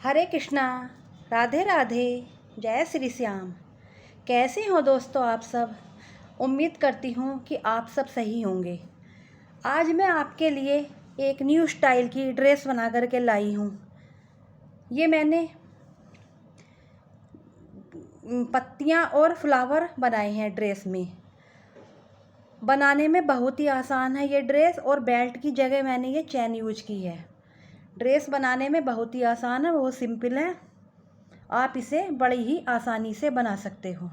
हरे कृष्णा, राधे राधे, जय श्री श्याम। कैसे हो दोस्तों आप सब? उम्मीद करती हूँ कि आप सब सही होंगे। आज मैं आपके लिए एक न्यू स्टाइल की ड्रेस बना कर के लाई हूँ। ये मैंने पत्तियाँ और फ्लावर बनाए हैं ड्रेस में। बनाने में बहुत ही आसान है ये ड्रेस, और बेल्ट की जगह मैंने ये चैन यूज की है। ड्रेस बनाने में बहुत ही आसान है, बहुत सिंपल है। आप इसे बड़ी ही आसानी से बना सकते हो।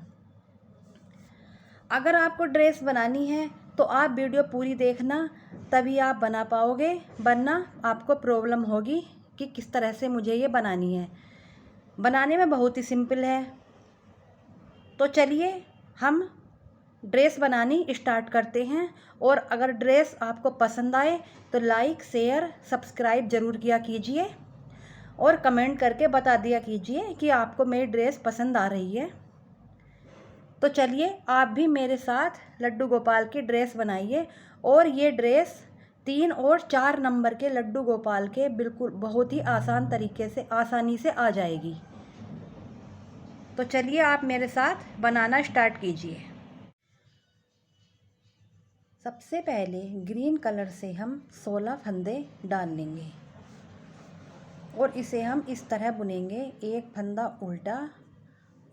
अगर आपको ड्रेस बनानी है तो आप वीडियो पूरी देखना, तभी आप बना पाओगे, वरना आपको प्रॉब्लम होगी कि किस तरह से मुझे ये बनानी है। बनाने में बहुत ही सिंपल है। तो चलिए हम ड्रेस बनानी स्टार्ट करते हैं। और अगर ड्रेस आपको पसंद आए तो लाइक, शेयर, सब्सक्राइब ज़रूर किया कीजिए, और कमेंट करके बता दिया कीजिए कि आपको मेरी ड्रेस पसंद आ रही है। तो चलिए आप भी मेरे साथ लड्डू गोपाल की ड्रेस बनाइए। और ये ड्रेस 3 और 4 नंबर के लड्डू गोपाल के बिल्कुल बहुत ही आसान तरीके से आसानी से आ जाएगी। तो चलिए आप मेरे साथ बनाना स्टार्ट कीजिए। सबसे पहले ग्रीन कलर से हम 16 फंदे डाल लेंगे, और इसे हम इस तरह बुनेंगे। एक फंदा उल्टा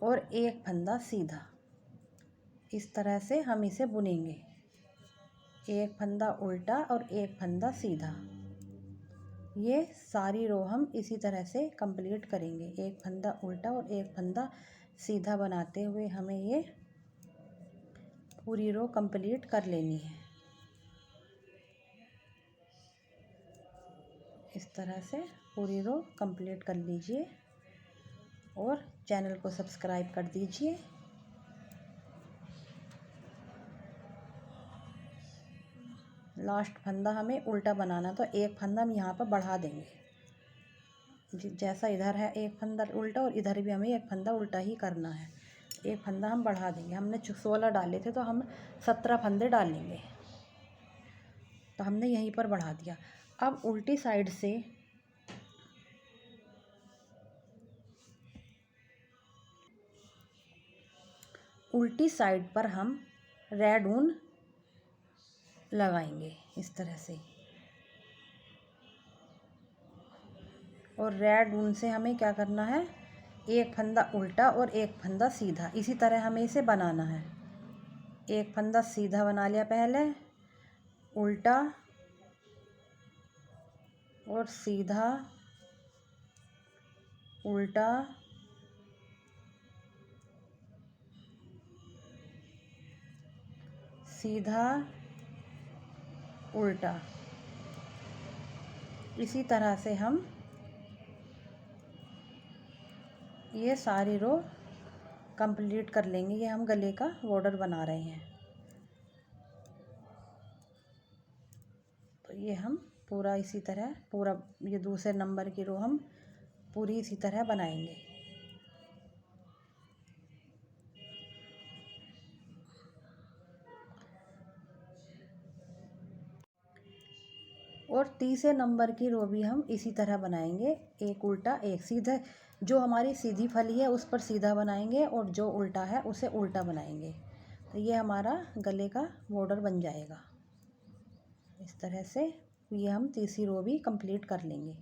और एक फंदा सीधा, इस तरह से हम इसे बुनेंगे। एक फंदा उल्टा और एक फंदा सीधा। ये सारी रो हम इसी तरह से कंप्लीट करेंगे। एक फंदा उल्टा और एक फंदा सीधा बनाते हुए हमें ये पूरी रो कंप्लीट कर लेनी है। इस तरह से पूरी रो कंप्लीट कर लीजिए, और चैनल को सब्सक्राइब कर दीजिए। लास्ट फंदा हमें उल्टा बनाना, तो एक फंदा हम यहाँ पर बढ़ा देंगे। जैसा इधर है एक फंदा उल्टा, और इधर भी हमें एक फंदा उल्टा ही करना है। एक फंदा हम बढ़ा देंगे। हमने 16 डाले थे तो हम 17 फंदे डालेंगे, तो हमने यहीं पर बढ़ा दिया। अब उल्टी साइड से पर हम रेड ऊन लगाएंगे इस तरह से, और रेड ऊन से हमें क्या करना है, एक फंदा उल्टा और एक फंदा सीधा, इसी तरह हमें इसे बनाना है। एक फंदा सीधा बना लिया पहले, उल्टा और सीधा, उल्टा सीधा उल्टा। इसी तरह से हम ये सारी रो कंप्लीट कर लेंगे। ये हम गले का बॉर्डर बना रहे हैं, तो ये हम पूरा इसी तरह पूरा ये दूसरे नंबर की रो हम पूरी इसी तरह बनाएंगे। और तीसरे नंबर की रो भी हम इसी तरह बनाएंगे। एक उल्टा एक सीधा, जो हमारी सीधी फली है उस पर सीधा बनाएंगे, और जो उल्टा है उसे उल्टा बनाएंगे। तो ये हमारा गले का बॉर्डर बन जाएगा। इस तरह से ये हम तीसरी रो भी कंप्लीट कर लेंगे।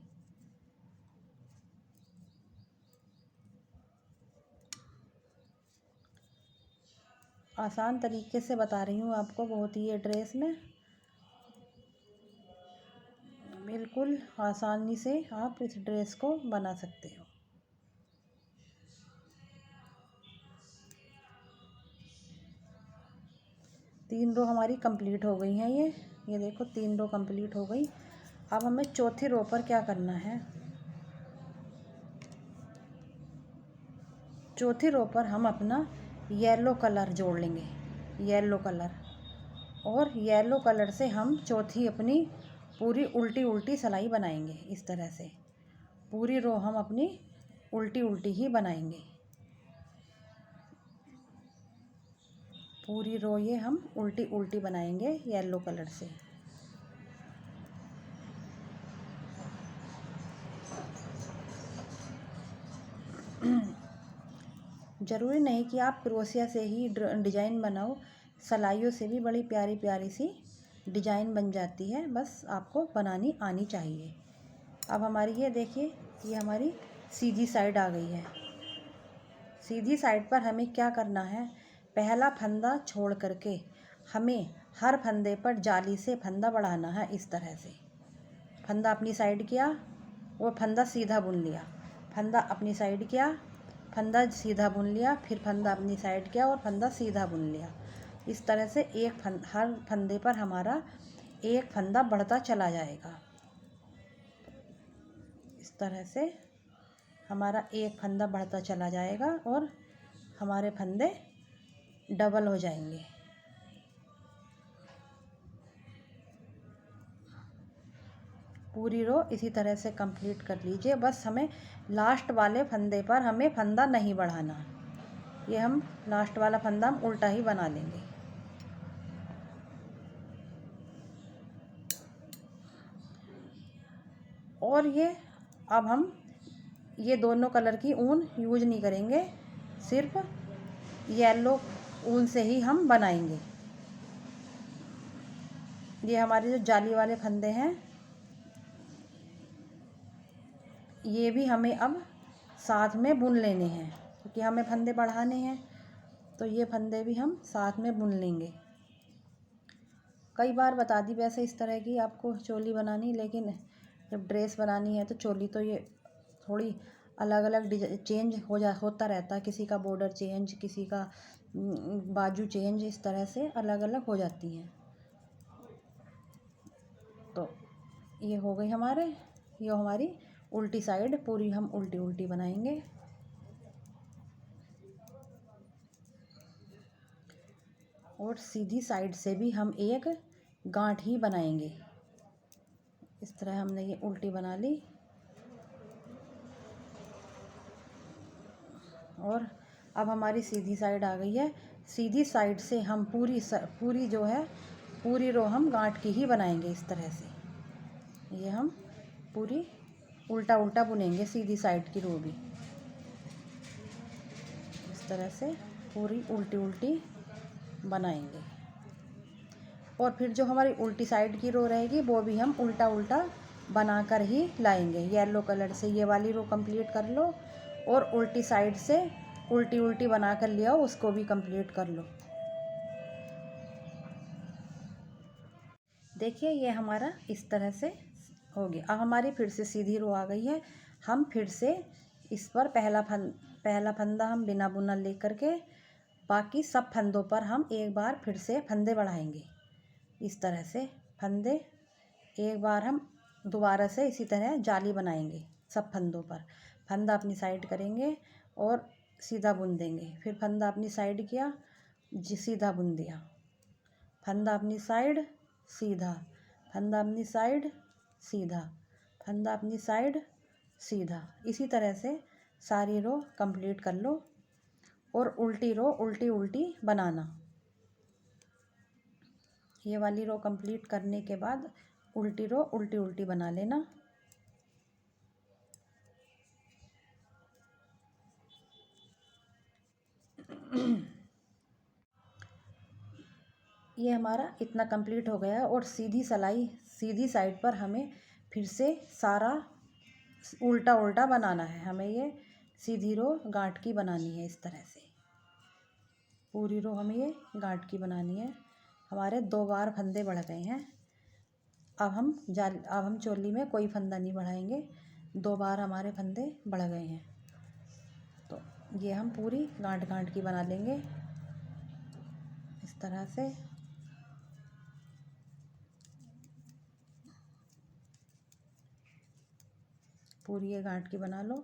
आसान तरीके से बता रही हूँ आपको बहुत ही। ये ड्रेस में बिल्कुल आसानी से आप इस ड्रेस को बना सकते हो। तीन रो हमारी कंप्लीट हो गई हैं। ये देखो 3 रो कंप्लीट हो गई। अब हमें चौथी रो पर क्या करना है, चौथी रो पर हम अपना येलो कलर जोड़ लेंगे। येलो कलर, और येलो कलर से हम चौथी अपनी पूरी उल्टी उल्टी सिलाई बनाएंगे। इस तरह से पूरी रो हम अपनी उल्टी उल्टी ही बनाएंगे। पूरी रो ये हम उल्टी उल्टी बनाएंगे येलो कलर से। ज़रूरी नहीं कि आप क्रोशिया से ही डिज़ाइन बनाओ, सिलाइयों से भी बड़ी प्यारी प्यारी सी डिज़ाइन बन जाती है, बस आपको बनानी आनी चाहिए। अब हमारी ये देखिए, ये हमारी सीधी साइड आ गई है। सीधी साइड पर हमें क्या करना है, पहला फंदा छोड़ करके हमें हर फंदे पर जाली से फंदा बढ़ाना है। इस तरह से फंदा अपनी साइड किया और फंदा सीधा बुन लिया, फंदा अपनी साइड किया, फंदा सीधा बुन लिया, फिर फंदा अपनी साइड किया और फंदा सीधा बुन लिया। इस तरह से हर फंदे पर हमारा एक फंदा बढ़ता चला जाएगा। इस तरह से हमारा एक फंदा बढ़ता चला जाएगा और हमारे फंदे डबल हो जाएंगे। पूरी रो इसी तरह से कंप्लीट कर लीजिए। बस हमें लास्ट वाले फंदे पर हमें फंदा नहीं बढ़ाना। ये हम लास्ट वाला फंदा हम उल्टा ही बना लेंगे। और ये अब हम ये दोनों कलर की ऊन यूज नहीं करेंगे, सिर्फ येलो ऊन से ही हम बनाएंगे। ये हमारे जो जाली वाले फंदे हैं, ये भी हमें अब साथ में बुन लेने हैं, क्योंकि हमें फंदे बढ़ाने हैं, तो ये फंदे भी हम साथ में बुन लेंगे। कई बार बता दी वैसे इस तरह की आपको चोली बनानी, लेकिन जब ड्रेस बनानी है तो चोली तो ये थोड़ी अलग अलग चेंज होता रहता है। किसी का बॉर्डर चेंज, किसी का बाजू चेंज, इस तरह से अलग अलग हो जाती हैं। तो ये हो गई ये हमारी उल्टी साइड पूरी हम उल्टी उल्टी बनाएंगे। और सीधी साइड से भी हम एक गांठ ही बनाएंगे। इस तरह हमने ये उल्टी बना ली और अब हमारी सीधी साइड आ गई है। सीधी साइड से हम पूरी जो है पूरी रो हम गांठ की ही बनाएंगे। इस तरह से ये हम पूरी उल्टा उल्टा बुनेंगे, सीधी साइड की रो भी इस तरह से पूरी उल्टी उल्टी बनाएंगे। और फिर जो हमारी उल्टी साइड की रो रहेगी वो भी हम उल्टा उल्टा बनाकर ही लाएंगे। येलो कलर से ये वाली रो कंप्लीट कर लो और उल्टी साइड से उल्टी उल्टी बना कर ले आओ, उसको भी कंप्लीट कर लो। देखिए ये हमारा इस तरह से हो गया। अब हमारी फिर से सीधी रो आ गई है। हम फिर से इस पर पहला फंदा हम बिना बुना ले करके बाकी सब फंदों पर हम एक बार फिर से फंदे बढ़ाएंगे। इस तरह से फंदे एक बार हम दोबारा से इसी तरह जाली बनाएंगे। सब फंदों पर फंदा अपनी साइड करेंगे और सीधा बुन देंगे, फिर फंदा अपनी साइड किया, सीधा बुन दिया, फंदा अपनी साइड सीधा, फंदा अपनी साइड सीधा, फंदा अपनी साइड सीधा। इसी तरह से सारी रो कंप्लीट कर लो और उल्टी रो उल्टी उल्टी बनाना। ये वाली रो कंप्लीट करने के बाद उल्टी रो उल्टी उल्टी बना लेना। ये हमारा इतना कंप्लीट हो गया और सीधी सीधी साइड पर हमें फिर से सारा उल्टा उल्टा बनाना है। हमें ये सीधी रो गांठ की बनानी है। इस तरह से पूरी रो हमें ये गांठ की बनानी है। हमारे 2 बार फंदे बढ़ गए हैं। अब हम चोली में कोई फंदा नहीं बढ़ाएंगे, 2 बार हमारे फंदे बढ़ गए हैं। तो ये हम पूरी गांठ गांठ की बना लेंगे इस तरह से। पूरी ये गांठ की बना लो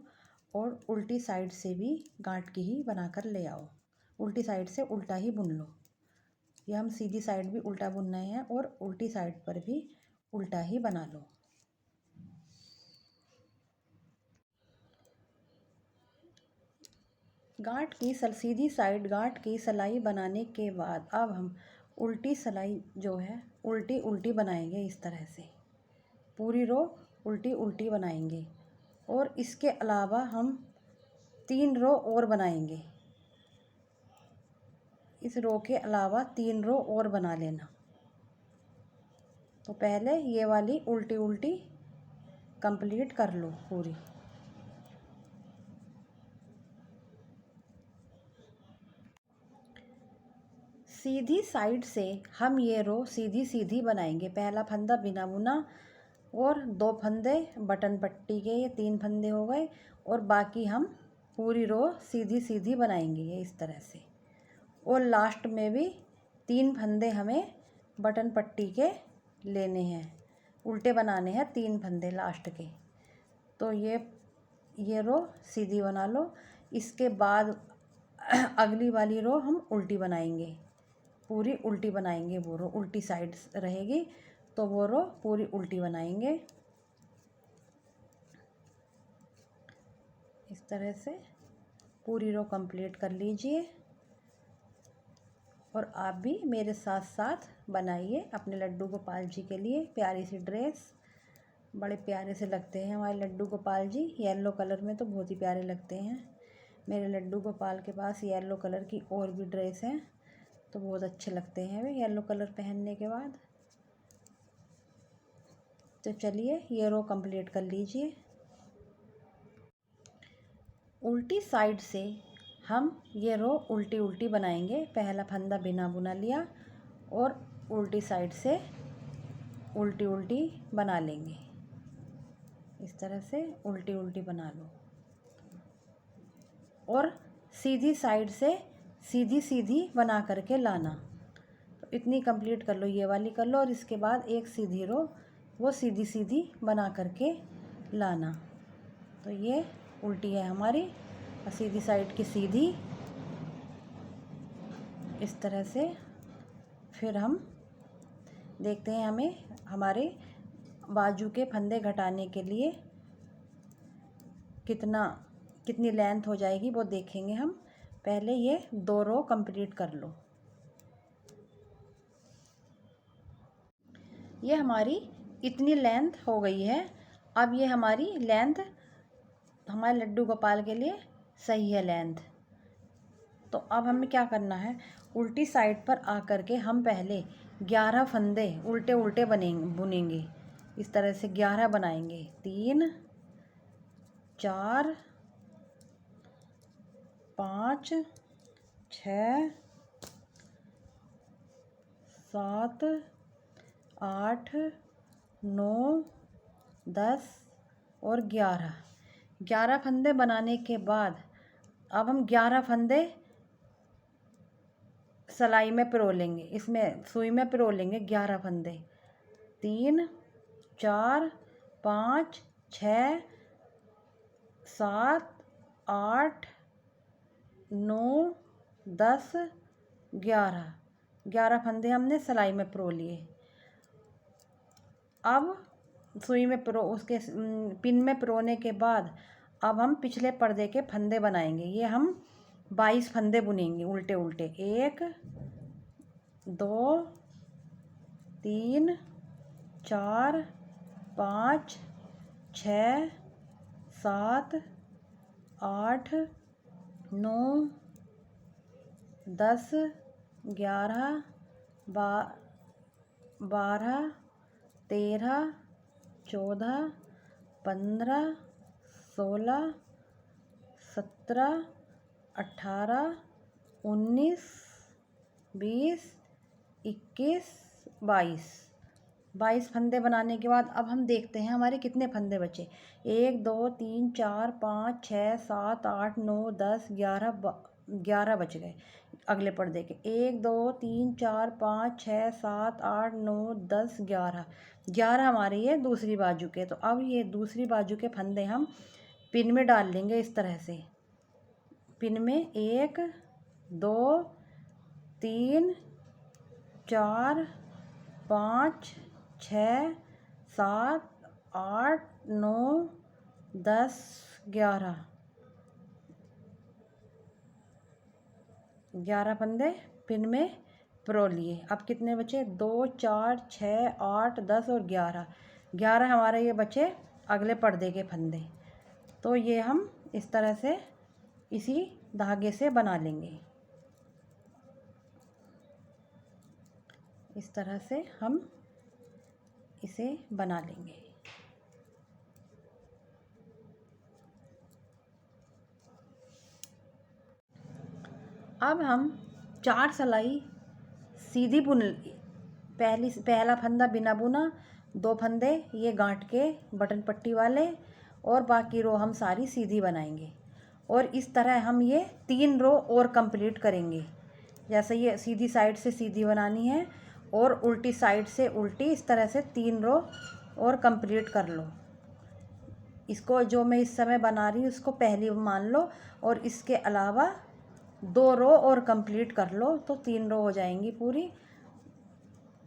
और उल्टी साइड से भी गांठ की ही बनाकर ले आओ। उल्टी साइड से उल्टा ही बुन लो। ये हम सीधी साइड भी उल्टा बुनना है और उल्टी साइड पर भी उल्टा ही बना लो। सीधी साइड गांठ की सिलाई बनाने के बाद अब हम उल्टी सिलाई जो है उल्टी उल्टी बनाएंगे। इस तरह से पूरी रो उल्टी उल्टी बनाएंगे। और इसके अलावा हम 3 रो और बनाएंगे। इस रो के अलावा 3 रो और बना लेना। तो पहले ये वाली उल्टी उल्टी कंप्लीट कर लो पूरी। सीधी साइड से हम ये रो सीधी सीधी बनाएंगे। पहला फंदा बिना बुना और 2 फंदे बटन पट्टी के, ये 3 फंदे हो गए। और बाकी हम पूरी रो सीधी सीधी बनाएंगे ये इस तरह से। और लास्ट में भी 3 फंदे हमें बटन पट्टी के लेने हैं, उल्टे बनाने हैं 3 फंदे लास्ट के। तो ये रो सीधी बना लो। इसके बाद अगली वाली रो हम उल्टी बनाएंगे, पूरी उल्टी बनाएंगे। वो रो उल्टी साइड रहेगी तो वो रो पूरी उल्टी बनाएंगे इस तरह से। पूरी रो कंप्लीट कर लीजिए। और आप भी मेरे साथ साथ बनाइए अपने लड्डू गोपाल जी के लिए प्यारी सी ड्रेस। बड़े प्यारे से लगते हैं हमारे लड्डू गोपाल जी। येलो कलर में तो बहुत ही प्यारे लगते हैं। मेरे लड्डू गोपाल के पास येलो कलर की और भी ड्रेस हैं तो बहुत अच्छे लगते हैं वे येलो कलर पहनने के बाद। तो चलिए ये रो कंप्लीट कर लीजिए। उल्टी साइड से हम ये रो उल्टी उल्टी बनाएंगे। पहला फंदा बिना बुना लिया और उल्टी साइड से उल्टी उल्टी बना लेंगे इस तरह से। उल्टी उल्टी बना लो और सीधी साइड से सीधी सीधी बना करके लाना। तो इतनी कंप्लीट कर लो, ये वाली कर लो। और इसके बाद एक सीधी रो वो सीधी सीधी बना करके लाना। तो ये उल्टी है हमारी और सीधी साइड की सीधी इस तरह से। फिर हम देखते हैं हमें हमारे बाजू के फंदे घटाने के लिए कितनी लेंथ हो जाएगी वो देखेंगे हम। पहले ये 2 रो कंप्लीट कर लो। ये हमारी इतनी लेंथ हो गई है। अब ये हमारी लेंथ हमारे लड्डू गोपाल के लिए सही है लेंथ। तो अब हमें क्या करना है, उल्टी साइड पर आकर के हम पहले 11 फंदे उल्टे उल्टे बुनेंगे इस तरह से। 11 बनाएंगे। 3 4 5 6 7 8 9 10 और 11 फंदे बनाने के बाद अब हम 11 फंदे सिलाई में पिरो लेंगे, इसमें सुई में पिरो लेंगे 11 फंदे। 3 4 5 6 7 8 9 10 11 फंदे हमने सिलाई में पिरो लिए। अब सुई में पिरो, उसके पिन में पिरोने के बाद अब हम पिछले पर्दे के फंदे बनाएंगे। ये हम 22 फंदे बुनेंगे उल्टे उल्टे। 1 2 3 4 5 6 7 8 9 10 11 12 13 14 15 16 17 18 19 20 21 22 फंदे बनाने के बाद अब हम देखते हैं हमारे कितने फंदे बचे। 1 2 3 4 5 6 7 8 9 10 11 बच गए अगले पर्दे के। 1 2 3 4 5 6 7 8 9 10 11 हमारे ये दूसरी बाजू के। तो अब ये दूसरी बाजू के फंदे हम पिन में डाल लेंगे इस तरह से। पिन में 1 2 3 4 5 6 7 8 9 10 11 फंदे पिन में पिरो लिए। अब कितने बचे, 2 4 6 8 10 और 11 हमारे ये बचे अगले पर्दे के फंदे। तो ये हम इस तरह से इसी धागे से बना लेंगे। इस तरह से हम इसे बना लेंगे। अब हम 4 सिलाई सीधी बुन, पहला फंदा बिना बुना, 2 फंदे ये गांठ के बटन पट्टी वाले, और बाकी रो हम सारी सीधी बनाएंगे। और इस तरह हम ये 3 रो और कंप्लीट करेंगे। जैसे ये सीधी साइड से सीधी बनानी है और उल्टी साइड से उल्टी, इस तरह से 3 रो और कंप्लीट कर लो। इसको जो मैं इस समय बना रही हूँ उसको पहली मान लो, और इसके अलावा 2 रो और कंप्लीट कर लो तो 3 रो हो जाएंगी पूरी।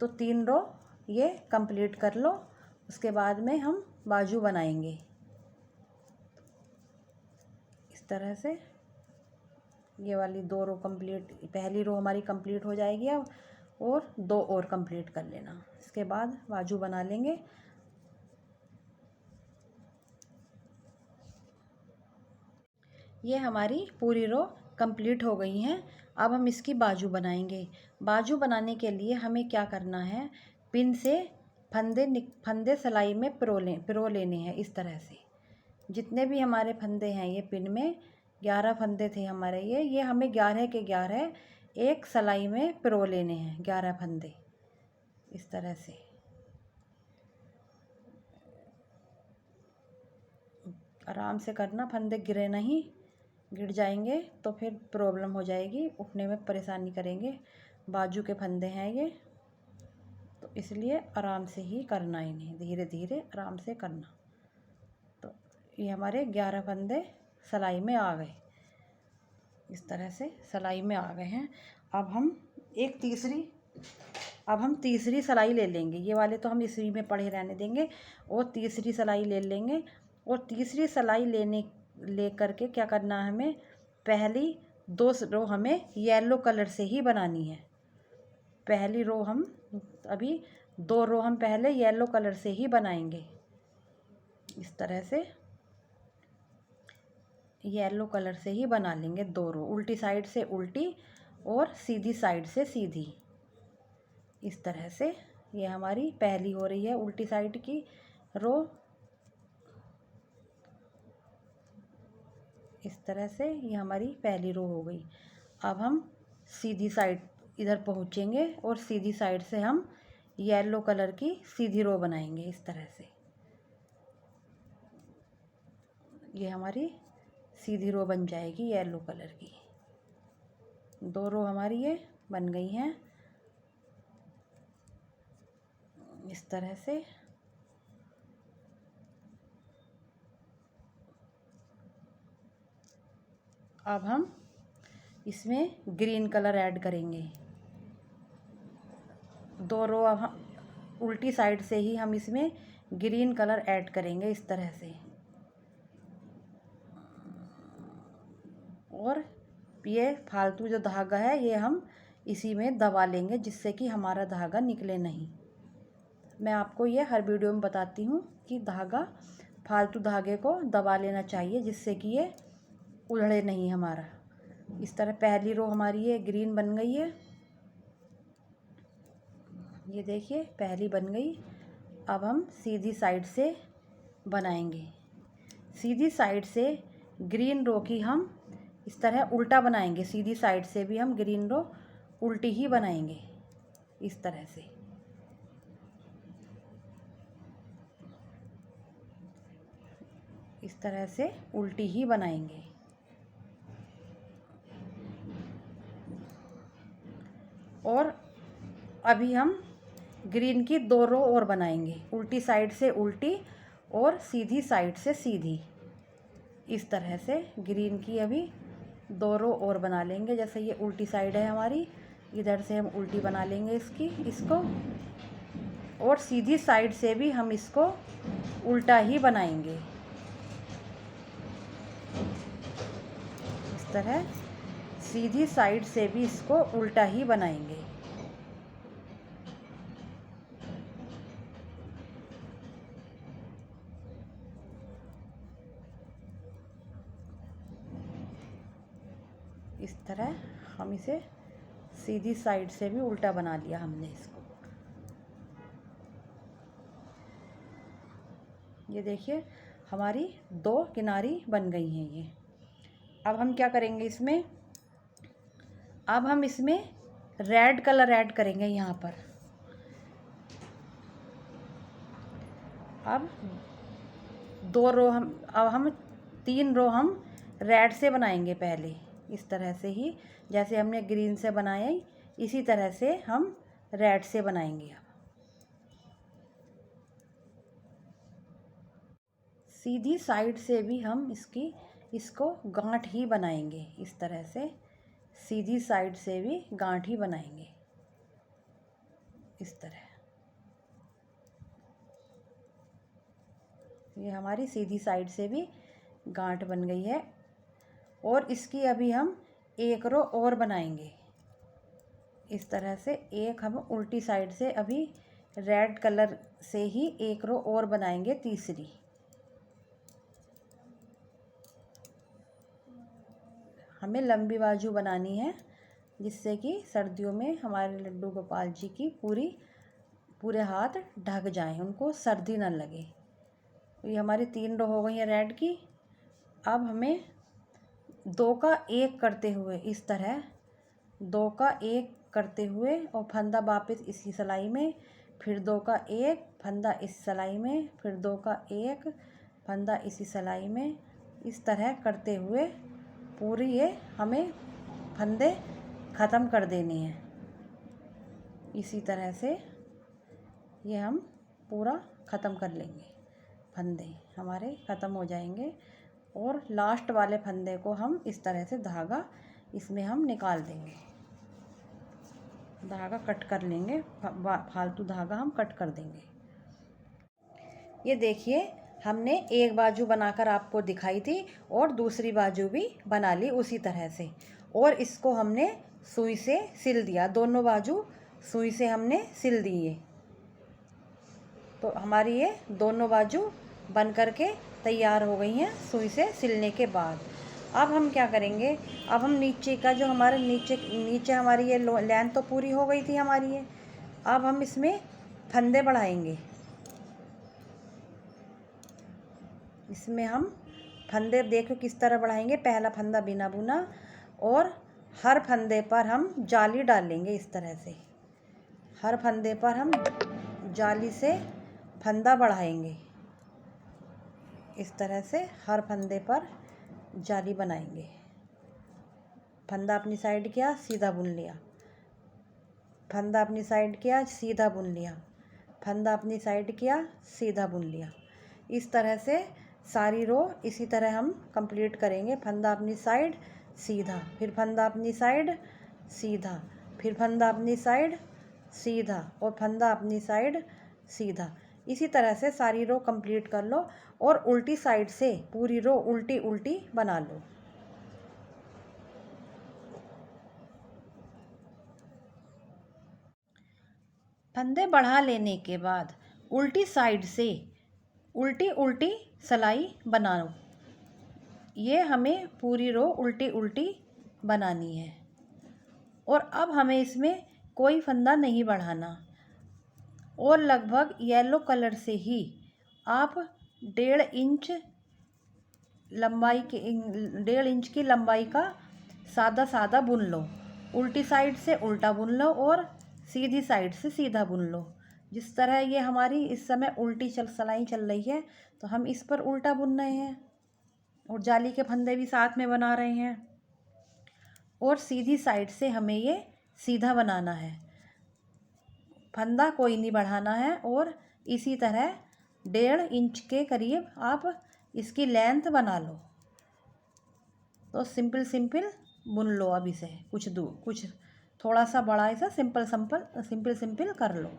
तो 3 रो ये कंप्लीट कर लो। उसके बाद में हम बाजू बनाएंगे। इस तरह से ये वाली 2 रो कंप्लीट, पहली रो हमारी कंप्लीट हो जाएगी अब, और 2 और कंप्लीट कर लेना। इसके बाद बाजू बना लेंगे। ये हमारी पूरी रो कंप्लीट हो गई हैं। अब हम इसकी बाजू बनाएंगे। बाजू बनाने के लिए हमें क्या करना है, पिन से फंदे सिलाई में पिरो लेने हैं। इस तरह से जितने भी हमारे फंदे हैं, ये पिन में 11 फंदे थे हमारे, ये हमें 11 के 11 एक सिलाई में पिरो लेने हैं। 11 फंदे इस तरह से। आराम से करना, फंदे गिरे नहीं, गिर जाएंगे तो फिर प्रॉब्लम हो जाएगी, उठने में परेशानी करेंगे। बाजू के फंदे हैं ये, तो इसलिए आराम से ही करना, इन्हें धीरे धीरे आराम से करना। तो ये हमारे 11 फंदे सिलाई में आ गए। इस तरह से सिलाई में आ गए हैं। अब हम तीसरी सिलाई ले लेंगे। ये वाले तो हम इसी में पड़े रहने देंगे, और तीसरी सिलाई ले लेंगे। और तीसरी सिलाई ले करके क्या करना है, हमें पहली 2 रो हमें येलो कलर से ही बनानी है। पहली रो हम अभी 2 रो हम पहले येलो कलर से ही बनाएंगे। इस तरह से येलो कलर से ही बना लेंगे 2 रो, उल्टी साइड से उल्टी और सीधी साइड से सीधी। इस तरह से ये हमारी पहली हो रही है उल्टी साइड की रो। इस तरह से ये हमारी पहली रो हो गई। अब हम सीधी साइड इधर पहुँचेंगे और सीधी साइड से हम येलो कलर की सीधी रो बनाएंगे। इस तरह से ये हमारी सीधी रो बन जाएगी येलो कलर की। 2 रो हमारी ये बन गई हैं। इस तरह से अब हम इसमें ग्रीन कलर ऐड करेंगे। 2 रो अब हम उल्टी साइड से ही हम इसमें ग्रीन कलर ऐड करेंगे। इस तरह से, और ये फालतू जो धागा है ये हम इसी में दबा लेंगे, जिससे कि हमारा धागा निकले नहीं। मैं आपको ये हर वीडियो में बताती हूँ कि फालतू धागे को दबा लेना चाहिए, जिससे कि ये उधड़े नहीं हमारा। इस तरह पहली रो हमारी ये ग्रीन बन गई है। ये देखिए पहली बन गई। अब हम सीधी साइड से बनाएंगे। सीधी साइड से ग्रीन रो की हम इस तरह उल्टा बनाएंगे। सीधी साइड से भी हम ग्रीन रो उल्टी ही बनाएंगे। इस तरह से उल्टी ही बनाएंगे। और अभी हम ग्रीन की 2 रो और बनाएंगे, उल्टी साइड से उल्टी और सीधी साइड से सीधी। इस तरह से ग्रीन की अभी 2 रो और बना लेंगे। जैसे ये उल्टी साइड है हमारी, इधर से हम उल्टी बना लेंगे इसको, और सीधी साइड से भी हम इसको उल्टा ही बनाएंगे। इस तरह सीधी साइड से भी इसको उल्टा ही बनाएंगे। इस तरह हम इसे सीधी साइड से भी उल्टा बना लिया हमने इसको। ये देखिए हमारी 2 किनारी बन गई हैं ये। अब हम क्या करेंगे इसमें, अब हम इसमें रेड कलर ऐड करेंगे यहाँ पर। अब 2 रो अब हम 3 रो हम रेड से बनाएंगे पहले, इस तरह से ही जैसे हमने ग्रीन से बनाया इसी तरह से हम रेड से बनाएंगे। अब सीधी साइड से भी हम इसको गांठ ही बनाएंगे, इस तरह से सीधी साइड से भी गांठ ही बनाएंगे इस तरह। ये हमारी सीधी साइड से भी गांठ बन गई है। और इसकी अभी हम एक रो और बनाएंगे इस तरह से। एक हम उल्टी साइड से अभी रेड कलर से ही एक रो और बनाएंगे, तीसरी। हमें लंबी बाजू बनानी है जिससे कि सर्दियों में हमारे लड्डू गोपाल जी की पूरे हाथ ढक जाएं, उनको सर्दी न लगे। ये हमारी 3 रो हो गई है रेड की। अब हमें 2 का 1 करते हुए इस तरह 2 का 1 करते हुए और फंदा वापस इसी सिलाई में, फिर 2 का 1 फंदा इस सिलाई में, फिर 2 का 1 फंदा इसी सिलाई में, इस तरह करते हुए पूरी ये हमें फंदे ख़त्म कर देने हैं। इसी तरह से ये हम पूरा ख़त्म कर लेंगे, फंदे हमारे ख़त्म हो जाएंगे। और लास्ट वाले फंदे को हम इस तरह से धागा इसमें हम निकाल देंगे, धागा कट कर लेंगे, फालतू धागा हम कट कर देंगे। ये देखिए हमने एक बाजू बनाकर आपको दिखाई थी और दूसरी बाजू भी बना ली उसी तरह से। और इसको हमने सुई से सिल दिया, दोनों बाजू सुई से हमने सिल दिए। तो हमारी ये दोनों बाजू बन करके तैयार हो गई हैं सुई से सिलने के बाद। अब हम क्या करेंगे, अब हम नीचे का जो हमारे नीचे हमारी ये लेंथ तो पूरी हो गई थी हमारी ये। अब हम इसमें फंदे बढ़ाएंगे, इसमें हम फंदे देखो किस तरह बढ़ाएंगे। पहला फंदा बिना बुना और हर फंदे पर हम जाली डालेंगे इस तरह से। हर फंदे पर हम जाली से फंदा बढ़ाएंगे इस तरह से। हर फंदे पर जाली बनाएंगे। फंदा अपनी साइड किया, सीधा बुन लिया, फंदा अपनी साइड किया, सीधा बुन लिया, फंदा अपनी साइड किया, सीधा बुन लिया। इस तरह से सारी रो इसी तरह हम कंप्लीट करेंगे। फंदा अपनी साइड सीधा, फिर फंदा अपनी साइड सीधा, फिर फंदा अपनी साइड सीधा और फंदा अपनी साइड सीधा। इसी तरह से सारी रो कंप्लीट कर लो और उल्टी साइड से पूरी रो उल्टी उल्टी बना लो। फंदे बढ़ा लेने के बाद उल्टी साइड से उल्टी उल्टी सिलाई बनाओ। ये हमें पूरी रो उल्टी उल्टी बनानी है। और अब हमें इसमें कोई फंदा नहीं बढ़ाना। और लगभग येलो कलर से ही आप 1.5 इंच लंबाई के 1.5 इंच की लंबाई का सादा सादा बुन लो। उल्टी साइड से उल्टा बुन लो और सीधी साइड से सीधा बुन लो। जिस तरह ये हमारी इस समय उल्टी सिलाई चल रही है तो हम इस पर उल्टा बुन रहे हैं और जाली के फंदे भी साथ में बना रहे हैं। और सीधी साइड से हमें ये सीधा बनाना है, फंदा कोई नहीं बढ़ाना है। और इसी तरह 1.5 इंच के करीब आप इसकी लेंथ बना लो। तो सिंपल बुन लो। अब इसे कुछ थोड़ा सा बड़ा ऐसा सिंपल कर लो।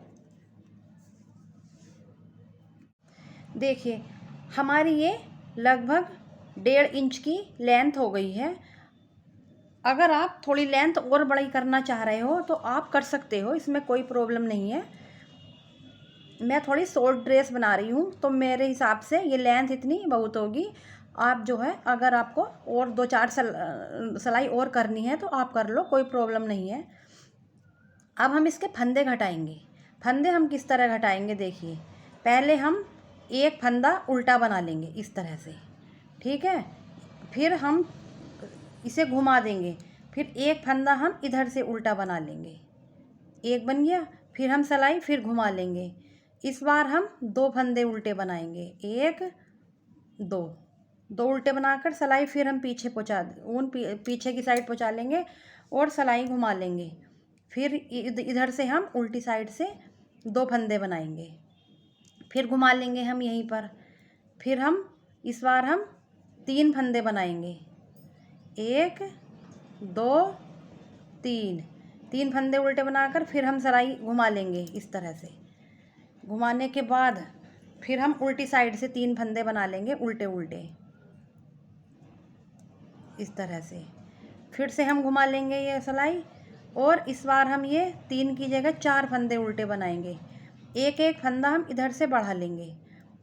देखिए हमारी ये लगभग 1.5 इंच की लेंथ हो गई है। अगर आप थोड़ी लेंथ और बड़ी करना चाह रहे हो तो आप कर सकते हो, इसमें कोई प्रॉब्लम नहीं है। मैं थोड़ी शॉर्ट ड्रेस बना रही हूँ तो मेरे हिसाब से ये लेंथ इतनी बहुत होगी। आप जो है अगर आपको और 2-4 सिलाई और करनी है तो आप कर लो, कोई प्रॉब्लम नहीं है। अब हम इसके फंदे घटाएंगे। फंदे हम किस तरह घटाएंगे देखिए, पहले हम एक फंदा उल्टा बना लेंगे इस तरह से, ठीक है। फिर हम इसे घुमा देंगे, फिर एक फंदा हम इधर से उल्टा बना लेंगे, एक बन गया। फिर हम सिलाई फिर घुमा लेंगे, इस बार हम 2 फंदे उल्टे बनाएंगे, 1 2 2 उल्टे बनाकर सिलाई फिर हम पीछे पहुँचा पीछे की साइड पहुँचा लेंगे और सिलाई घुमा लेंगे। फिर इधर से हम उल्टी साइड से 2 फंदे बनाएंगे, फिर घुमा लेंगे हम यहीं पर। फिर हम इस बार हम 3 फंदे बनाएंगे, 1 2 3 फंदे उल्टे बनाकर फिर हम सिलाई घुमा लेंगे इस तरह से। घुमाने के बाद फिर हम उल्टी साइड से 3 फंदे बना लेंगे उल्टे उल्टे इस तरह से। फिर से हम घुमा लेंगे ये सिलाई और इस बार हम ये 3 की जगह 4 फंदे उल्टे बनाएंगे, एक एक फंदा हम इधर से बढ़ा लेंगे।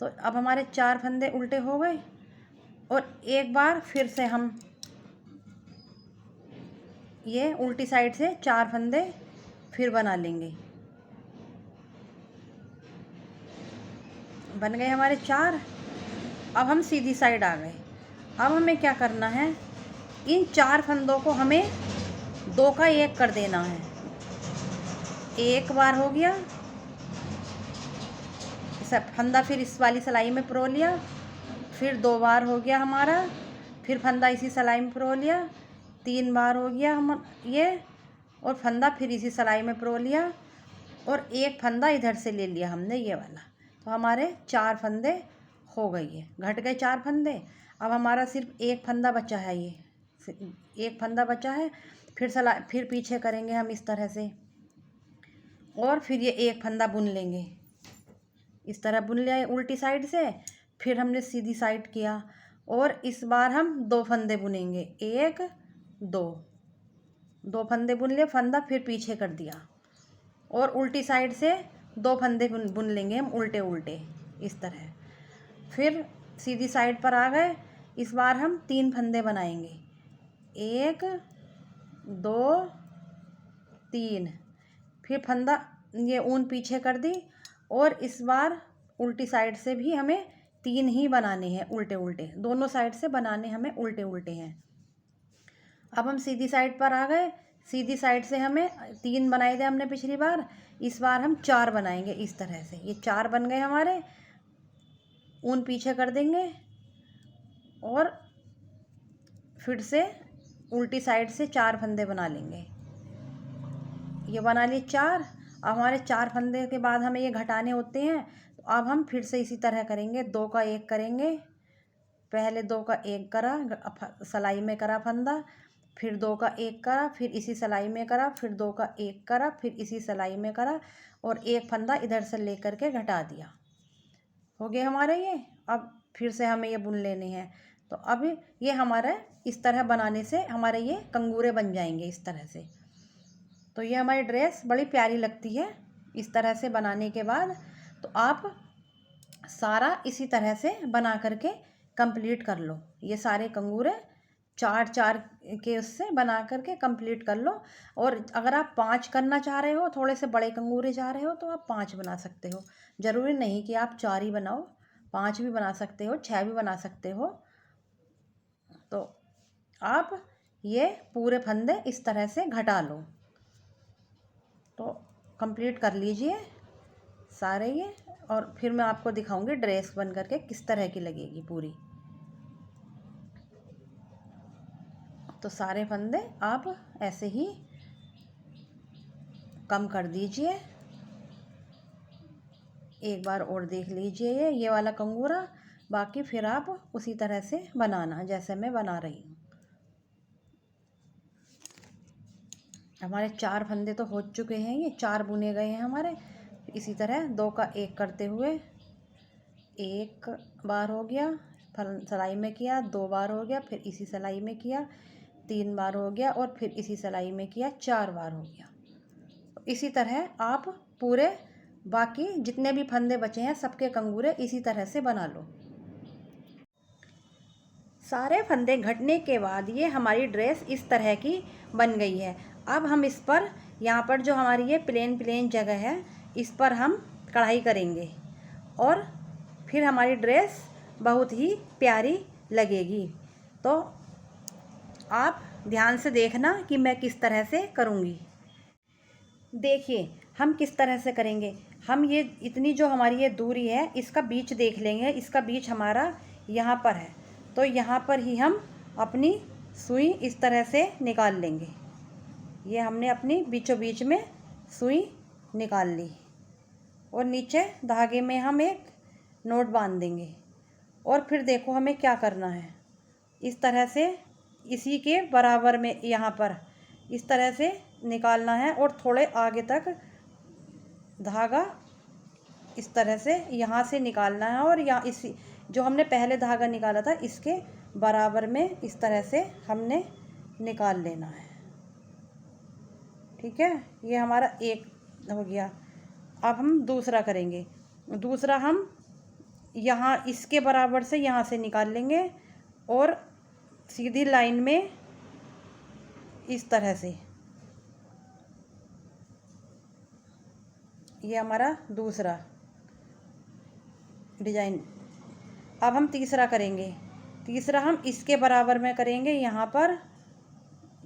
तो अब हमारे 4 फंदे उल्टे हो गए और एक बार फिर से हम ये उल्टी साइड से 4 फंदे फिर बना लेंगे। बन गए हमारे 4। अब हम सीधी साइड आ गए। अब हमें क्या करना है, इन 4 फंदों को हमें 2 का 1 कर देना है। एक बार हो गया, सब फंदा फिर इस वाली सिलाई में परो लिया, फिर 2 बार हो गया हमारा, फिर फंदा इसी सिलाई में परो लिया, 3 बार हो गया हम ये, और फंदा फिर इसी सिलाई में परो लिया और एक फंदा इधर से ले लिया हमने ये वाला। तो हमारे 4 फंदे हो गई है, घट गए 4 फंदे। अब हमारा सिर्फ एक फंदा बचा है, ये एक फंदा बचा है। फिर पीछे करेंगे हम इस तरह से और फिर ये एक फंदा बुन लेंगे, इस तरह बुन लिया उल्टी साइड से। फिर हमने सीधी साइड किया और इस बार हम 2 फंदे बुनेंगे, 1 2 फंदे बुन लिए, फंदा फिर पीछे कर दिया और उल्टी साइड से 2 फंदे बुन लेंगे हम उल्टे उल्टे इस तरह। फिर सीधी साइड पर आ गए, इस बार हम 3 फंदे बनाएंगे, 1 2 3। फिर फंदा ये ऊन पीछे कर दी और इस बार उल्टी साइड से भी हमें 3 ही बनाने हैं उल्टे उल्टे, दोनों साइड से बनाने हमें उल्टे उल्टे हैं। अब हम सीधी साइड पर आ गए, सीधी साइड से हमें 3 बनाए थे हमने पिछली बार, इस बार हम 4 बनाएंगे इस तरह से। ये 4 बन गए हमारे, ऊन पीछे कर देंगे और फिर से उल्टी साइड से 4 फंदे बना लेंगे। ये बना लिए 4। अब हमारे 4 फंदे के बाद हमें ये घटाने होते हैं, तो अब हम फिर से इसी तरह करेंगे, 2 का 1 करेंगे। पहले 2 का 1 करा, सिलाई में करा फंदा, फिर 2 का 1 करा, फिर इसी सिलाई में करा, फिर 2 का 1 करा, फिर इसी सिलाई में करा और एक फंदा इधर से लेकर के घटा दिया। हो गए हमारे ये। अब फिर से हमें ये बुन लेने हैं। तो अब ये हमारा इस तरह बनाने से हमारे ये कंगूरे बन जाएंगे इस तरह से। तो ये हमारी ड्रेस बड़ी प्यारी लगती है इस तरह से बनाने के बाद। तो आप सारा इसी तरह से बना करके कंप्लीट कर लो। ये सारे कंगूरे 4 के उससे बना करके कंप्लीट कर लो। और अगर आप 5 करना चाह रहे हो, थोड़े से बड़े कंगूरे चाह रहे हो, तो आप 5 बना सकते हो। ज़रूरी नहीं कि आप 4 ही बनाओ, 5 भी बना सकते हो, 6 भी बना सकते हो। तो आप ये पूरे फंदे इस तरह से घटा लो। तो कंप्लीट कर लीजिए सारे ये, और फिर मैं आपको दिखाऊंगी ड्रेस बन करके किस तरह की लगेगी पूरी। तो सारे फंदे आप ऐसे ही कम कर दीजिए। एक बार और देख लीजिए ये वाला कंगूरा, बाकी फिर आप उसी तरह से बनाना जैसे मैं बना रही हूँ। हमारे 4 फंदे तो हो चुके हैं, ये 4 बुने गए हैं हमारे। इसी तरह 2 का 1 करते हुए, 1 बार हो गया, सिलाई में किया, 2 बार हो गया, फिर इसी सिलाई में किया, 3 बार हो गया और फिर इसी सिलाई में किया, 4 बार हो गया। इसी तरह आप पूरे बाकी जितने भी फंदे बचे हैं सबके कंगूरे इसी तरह से बना लो। सारे फंदे घटने के बाद ये हमारी ड्रेस इस तरह की बन गई है। अब हम इस पर, यहाँ पर जो हमारी ये प्लेन जगह है, इस पर हम कढ़ाई करेंगे और फिर हमारी ड्रेस बहुत ही प्यारी लगेगी। तो आप ध्यान से देखना कि मैं किस तरह से करूँगी। देखिए हम किस तरह से करेंगे। हम ये इतनी जो हमारी ये दूरी है, इसका बीच देख लेंगे। इसका बीच हमारा यहाँ पर है, तो यहाँ पर ही हम अपनी सुई इस तरह से निकाल लेंगे। ये हमने अपनी बीचों बीच में सुई निकाल ली और नीचे धागे में हम एक नोट बांध देंगे। और फिर देखो हमें क्या करना है, इस तरह से इसी के बराबर में यहाँ पर इस तरह से निकालना है और थोड़े आगे तक धागा इस तरह से यहाँ से निकालना है और यहाँ इसी जो हमने पहले धागा निकाला था इसके बराबर में इस तरह से हमने निकाल लेना है। ठीक है, ये हमारा एक हो गया। अब हम दूसरा करेंगे। दूसरा हम यहाँ इसके बराबर से यहाँ से निकाल लेंगे और सीधी लाइन में इस तरह से, ये हमारा दूसरा डिजाइन। अब हम तीसरा करेंगे। तीसरा हम इसके बराबर में करेंगे। यहाँ पर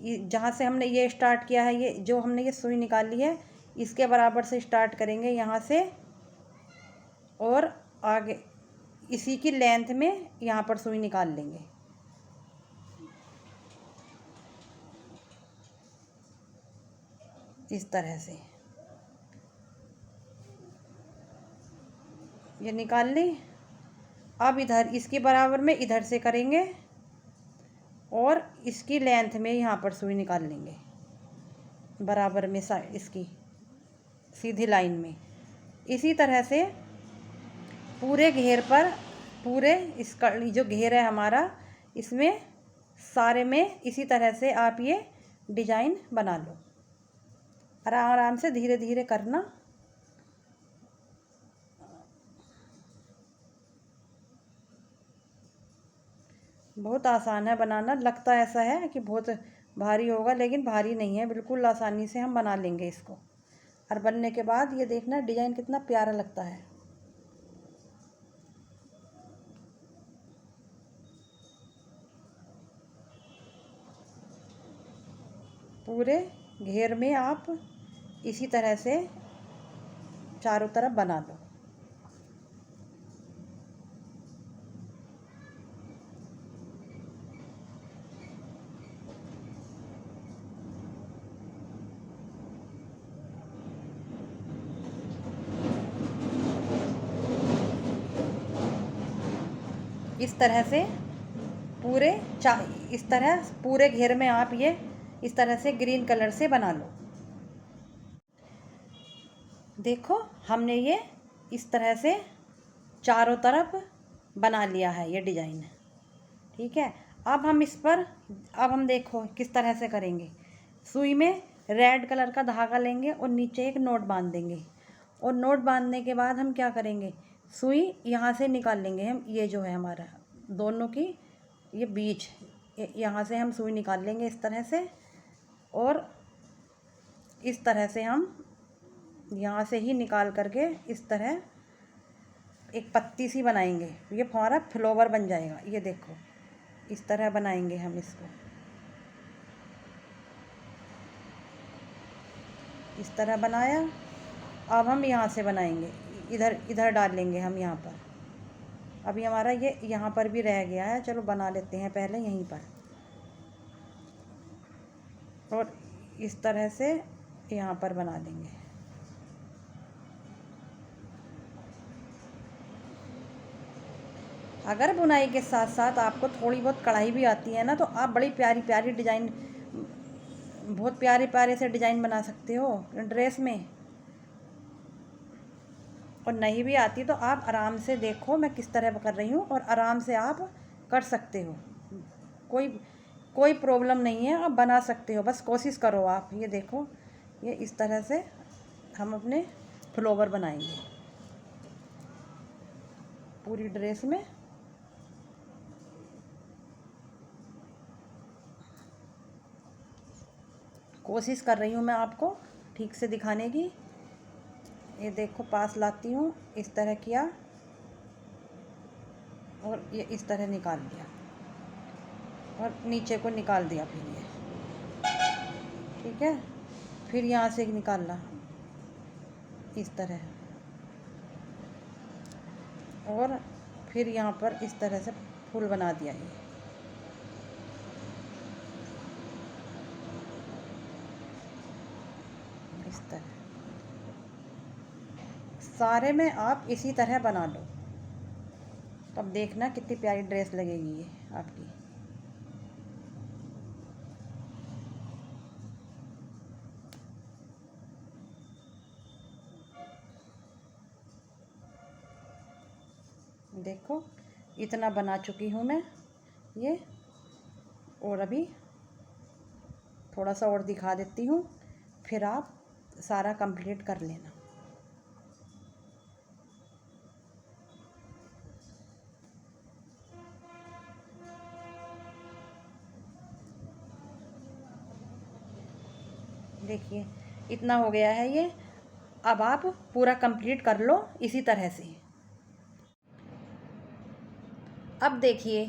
जहाँ से हमने ये स्टार्ट किया है, ये जो हमने ये सुई निकाली है, इसके बराबर से स्टार्ट करेंगे यहाँ से और आगे इसी की लेंथ में यहाँ पर सुई निकाल लेंगे। इस तरह से ये निकाल ली। अब इधर इसके बराबर में इधर से करेंगे और इसकी लेंथ में यहाँ पर सुई निकाल लेंगे बराबर में इसकी सीधी लाइन में। इसी तरह से पूरे घेर पर, पूरे इसका जो घेर है हमारा, इसमें सारे में इसी तरह से आप ये डिजाइन बना लो। आराम आराम से धीरे धीरे करना। बहुत आसान है बनाना। लगता ऐसा है कि बहुत भारी होगा, लेकिन भारी नहीं है, बिल्कुल आसानी से हम बना लेंगे इसको। और बनने के बाद ये देखना डिजाइन कितना प्यारा लगता है। पूरे घेर में आप इसी तरह से चारों तरफ बना लो। इस तरह से पूरे इस तरह पूरे घेर में आप ये इस तरह से ग्रीन कलर से बना लो। देखो हमने ये इस तरह से चारों तरफ बना लिया है ये डिजाइन। ठीक है, अब हम इस पर, अब हम देखो किस तरह से करेंगे। सुई में रेड कलर का धागा लेंगे और नीचे एक नोट बांध देंगे। और नोट बांधने के बाद हम क्या करेंगे, सुई यहाँ से निकाल लेंगे हम। ये जो है हमारा दोनों की ये बीच, यहाँ से हम सुई निकाल लेंगे इस तरह से। और इस तरह से हम यहाँ से ही निकाल करके इस तरह एक पत्ती सी बनाएंगे। ये हमारा फ्लावर बन जाएगा। ये देखो इस तरह बनाएंगे हम इसको। इस तरह बनाया। अब हम यहाँ से बनाएंगे, इधर इधर डाल लेंगे हम यहाँ पर। अभी हमारा ये यहाँ पर भी रह गया है, चलो बना लेते हैं पहले यहीं पर। और इस तरह से यहाँ पर बना देंगे। अगर बुनाई के साथ साथ आपको थोड़ी बहुत कढ़ाई भी आती है ना, तो आप बड़ी प्यारी प्यारी डिजाइन, बहुत प्यारे प्यारे से डिजाइन बना सकते हो ड्रेस में। और नहीं भी आती तो आप आराम से देखो मैं किस तरह कर रही हूँ, और आराम से आप कर सकते हो। कोई प्रॉब्लम नहीं है, आप बना सकते हो, बस कोशिश करो आप। ये देखो ये इस तरह से हम अपने फ्लावर बनाएंगे पूरी ड्रेस में। कोशिश कर रही हूँ मैं आपको ठीक से दिखाने की। ये देखो पास लाती हूँ, इस तरह किया और ये इस तरह निकाल लिया और नीचे को निकाल दिया। फिर ये ठीक है, फिर यहाँ से निकालना इस तरह और फिर यहाँ पर इस तरह से फूल बना दिया। ये इस तरह सारे में आप इसी तरह बना लो, तब देखना कितनी प्यारी ड्रेस लगेगी ये आपकी। देखो इतना बना चुकी हूँ मैं ये, और अभी थोड़ा सा और दिखा देती हूँ, फिर आप सारा कंप्लीट कर लेना। देखिए इतना हो गया है ये। अब आप पूरा कंप्लीट कर लो इसी तरह से। अब देखिए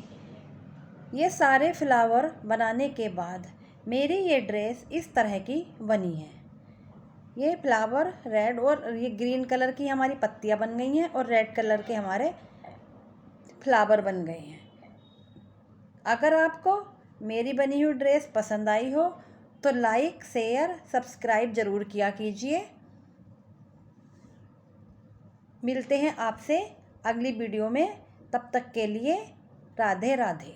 ये सारे फ्लावर बनाने के बाद मेरी ये ड्रेस इस तरह की बनी है। ये फ्लावर रेड और ये ग्रीन कलर की हमारी पत्तियां बन गई हैं और रेड कलर के हमारे फ्लावर बन गए हैं। अगर आपको मेरी बनी हुई ड्रेस पसंद आई हो तो लाइक शेयर सब्सक्राइब ज़रूर किया कीजिए। मिलते हैं आपसे अगली वीडियो में, तब तक के लिए राधे राधे।